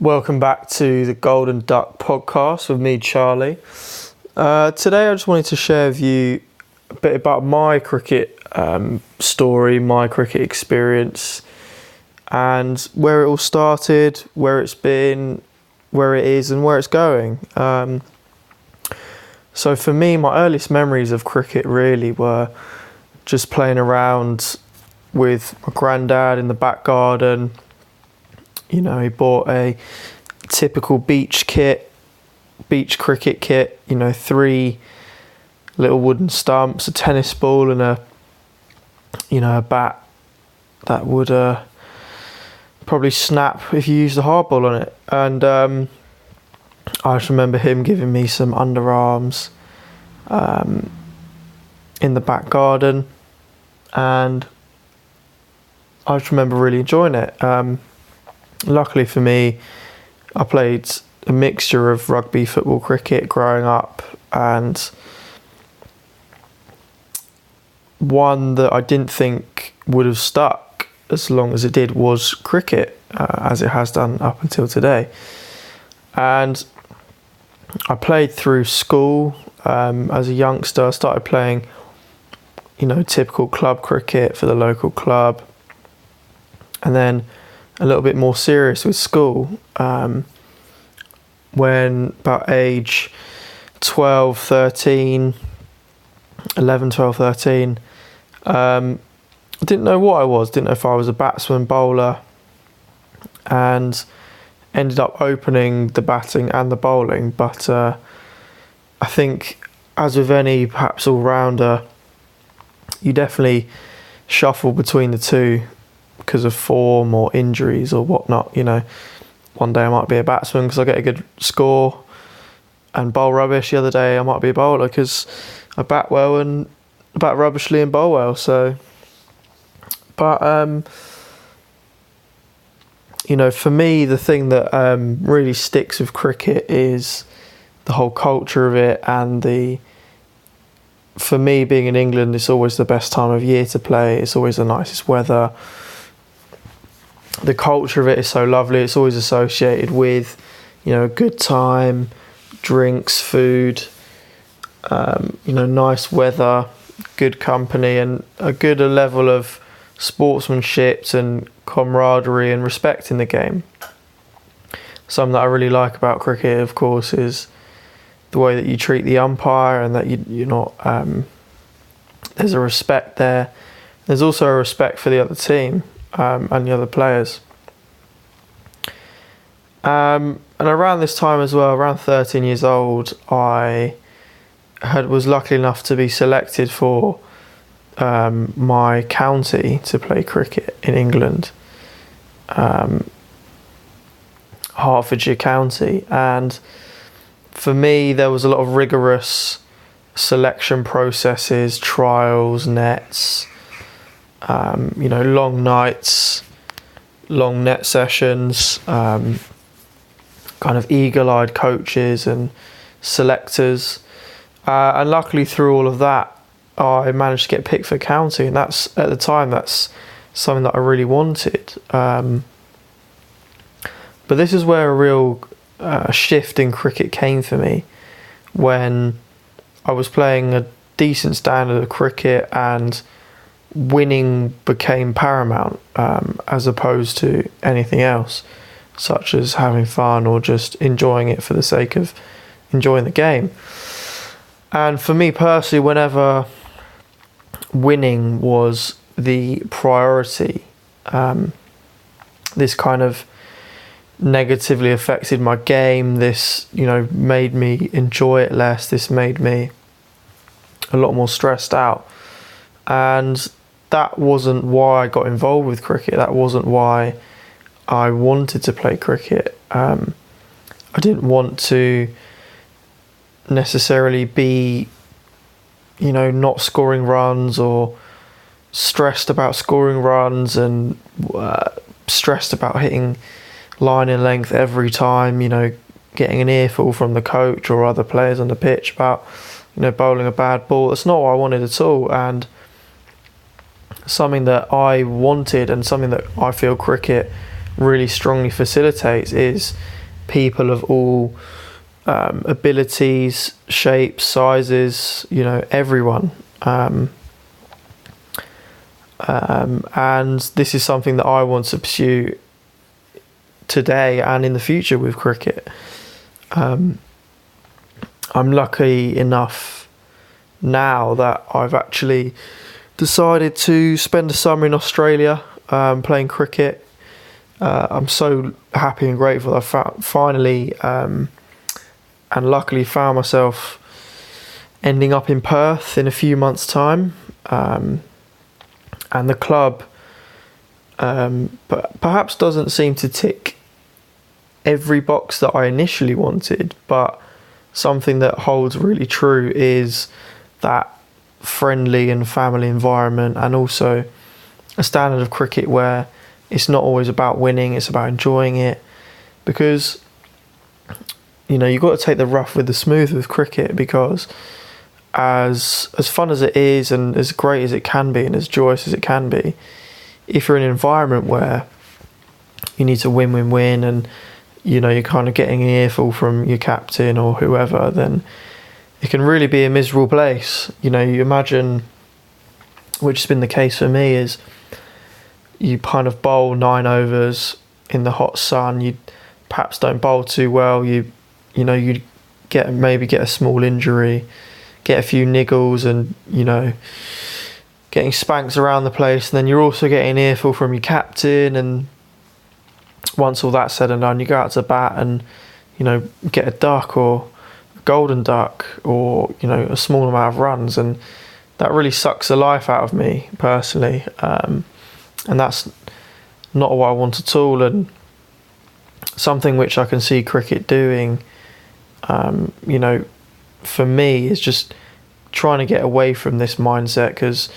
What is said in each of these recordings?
Welcome back to the Golden Duck podcast with me, Charlie. Today I just wanted to share with you a bit about my cricket story, my cricket experience, and where it all started, where it's been, where it is and where it's going. So for me, my earliest memories of cricket really were just playing around with my granddad in the back garden. You know, he bought a typical beach cricket kit, 3 little wooden stumps, a tennis ball and a bat that would probably snap if you used a hard ball on it. And I just remember him giving me some underarms in the back garden, and I just remember really enjoying it. Luckily for me, I played a mixture of rugby, football, cricket growing up, and one that I didn't think would have stuck as long as it did was cricket, as it has done up until today. And I played through school as a youngster. I started playing, typical club cricket for the local club, and then a little bit more serious with school when about age 12, 13, I didn't know what I was, didn't know if I was a batsman, bowler, and ended up opening the batting and the bowling. But I think, as with any perhaps all-rounder, you definitely shuffle between the two because of form or injuries or whatnot. One day I might be a batsman because I get a good score and bowl rubbish. The other day I might be a bowler because I bat well and bat rubbishly and bowl well. So, but for me, the thing that really sticks with cricket is the whole culture of it, and for me, being in England, it's always the best time of year to play. It's always the nicest weather. The culture of it is so lovely. It's always associated with, a good time, drinks, food, nice weather, good company, and a good level of sportsmanship and camaraderie and respect in the game. Something that I really like about cricket, of course, is the way that you treat the umpire, and that you're not. There's a respect there. There's also a respect for the other team. And the other players. And around this time as well, around 13 years old, I was lucky enough to be selected for my county to play cricket in England, Hertfordshire County. And for me, there was a lot of rigorous selection processes, trials, nets, long nights, long net sessions, kind of eagle-eyed coaches and selectors. And luckily through all of that, I managed to get picked for county, and that's something that I really wanted. But this is where a real shift in cricket came for me, when I was playing a decent standard of cricket and winning became paramount, as opposed to anything else, such as having fun or just enjoying it for the sake of enjoying the game. And for me personally, whenever winning was the priority, this kind of negatively affected my game. This, made me enjoy it less. This made me a lot more stressed out. And that wasn't why I got involved with cricket. That wasn't why I wanted to play cricket. I didn't want to necessarily be, not scoring runs, or stressed about scoring runs, and stressed about hitting line and length every time, getting an earful from the coach or other players on the pitch about, bowling a bad ball. That's not what I wanted at all. And something that I wanted, and something that I feel cricket really strongly facilitates is people of all abilities, shapes, sizes, everyone. And this is something that I want to pursue today and in the future with cricket. I'm lucky enough now that I've actually decided to spend a summer in Australia playing cricket. I'm so happy and grateful that I finally and luckily found myself ending up in Perth in a few months' time. And the club but perhaps doesn't seem to tick every box that I initially wanted, but something that holds really true is that friendly and family environment, and also a standard of cricket where it's not always about winning, it's about enjoying it. Because you've got to take the rough with the smooth with cricket, because as fun as it is and as great as it can be and as joyous as it can be, if you're in an environment where you need to win and you're kind of getting an earful from your captain or whoever, then it can really be a miserable place. You imagine, which has been the case for me, is you kind of bowl 9 overs in the hot sun, you perhaps don't bowl too well, you get a small injury, get a few niggles, and getting spanks around the place, and then you're also getting an earful from your captain, and once all that's said and done, you go out to bat and get a duck or a golden duck or a small amount of runs, and that really sucks the life out of me personally, and that's not what I want at all, and something which I can see cricket doing for me is just trying to get away from this mindset, because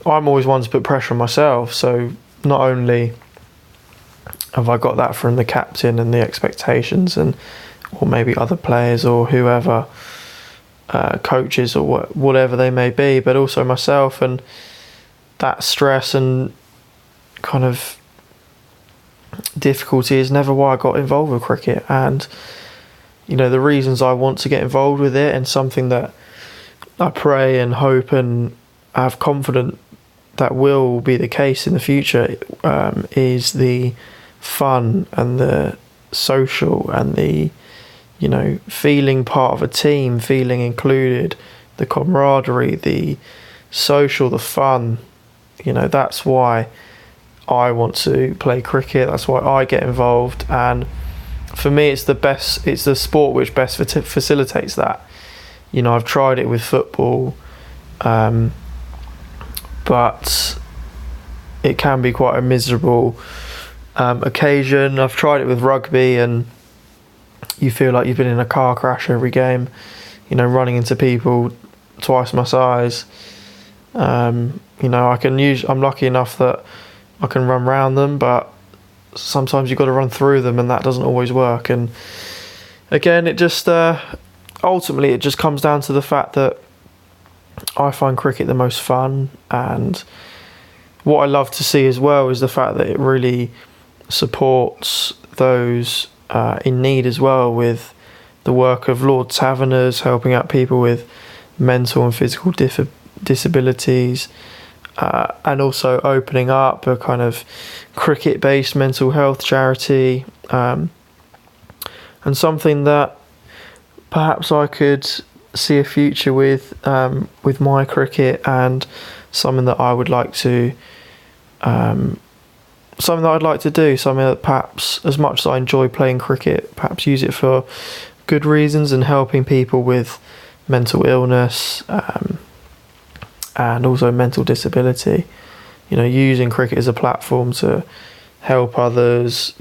I'm always one to put pressure on myself. So not only have I got that from the captain and the expectations, or maybe other players or whoever, coaches or whatever they may be, but also myself, and that stress and kind of difficulty is never why I got involved with cricket. And the reasons I want to get involved with it, and something that I pray and hope and have confidence that will be the case in the future, is the fun and the social and the feeling part of a team, feeling included, the camaraderie, the social, the fun. That's why I want to play cricket, that's why I get involved, and for me it's the sport which best facilitates that. I've tried it with football, but it can be quite a miserable occasion. I've tried it with rugby, and you feel like you've been in a car crash every game, running into people twice my size. I'm lucky enough that I can run around them, but sometimes you've got to run through them, and that doesn't always work. And again, it just ultimately it just comes down to the fact that I find cricket the most fun, and what I love to see as well is the fact that it really supports those in need as well, with the work of Lord Taverners helping out people with mental and physical disabilities, and also opening up a kind of cricket-based mental health charity, and something that perhaps I could see a future with my cricket, and something that I would like to something that I'd like to do, something that perhaps, as much as I enjoy playing cricket, perhaps use it for good reasons and helping people with mental illness, and also mental disability. Using cricket as a platform to help others,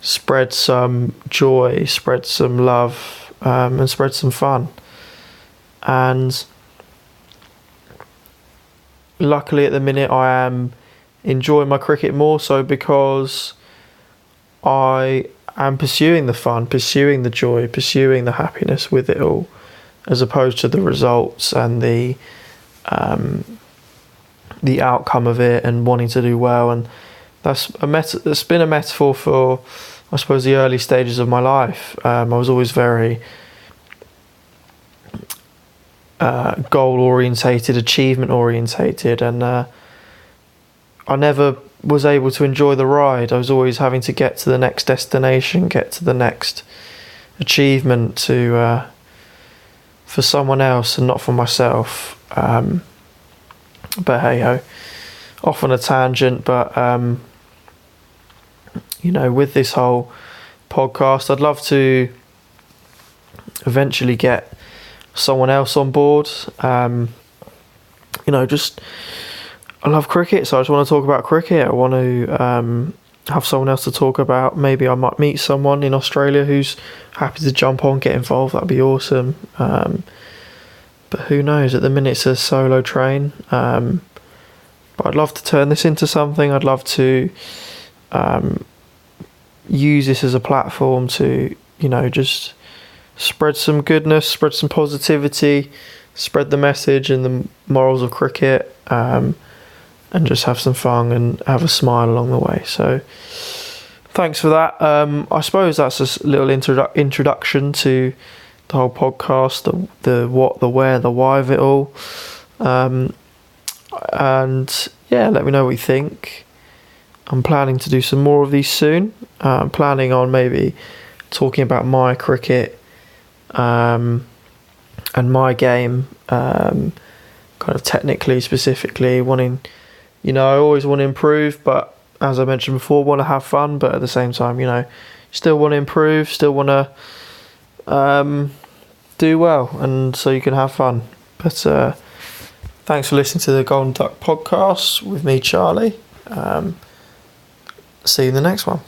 spread some joy, spread some love, and spread some fun. And luckily at the minute I am enjoying my cricket more so because I am pursuing the fun, pursuing the joy, pursuing the happiness with it all, as opposed to the results and the outcome of it and wanting to do well. And that's been a metaphor for, I suppose, the early stages of my life. I was always very goal orientated, achievement orientated, and I never was able to enjoy the ride. I was always having to get to the next destination, get to the next achievement to for someone else and not for myself. But hey ho, off on a tangent. But with this whole podcast, I'd love to eventually get someone else on board. Just I love cricket, so I just want to talk about cricket. I want to have someone else to talk about. Maybe I might meet someone in Australia who's happy to jump on, get involved. That'd be awesome. But who knows? At the minute, it's a solo train. But I'd love to turn this into something. I'd love to use this as a platform to, just spread some goodness, spread some positivity, spread the message and the morals of cricket, and just have some fun and have a smile along the way. So thanks for that. I suppose that's a little introduction to the whole podcast, the what, the where, the why of it all. And yeah, let me know what you think. I'm planning to do some more of these soon. I'm planning on maybe talking about my cricket and my game, kind of technically, specifically, wanting, I always want to improve, but as I mentioned before, want to have fun, but at the same time, still want to improve, still want to do well, and so you can have fun. But thanks for listening to the Golden Duck podcast with me, Charlie. See you in the next one.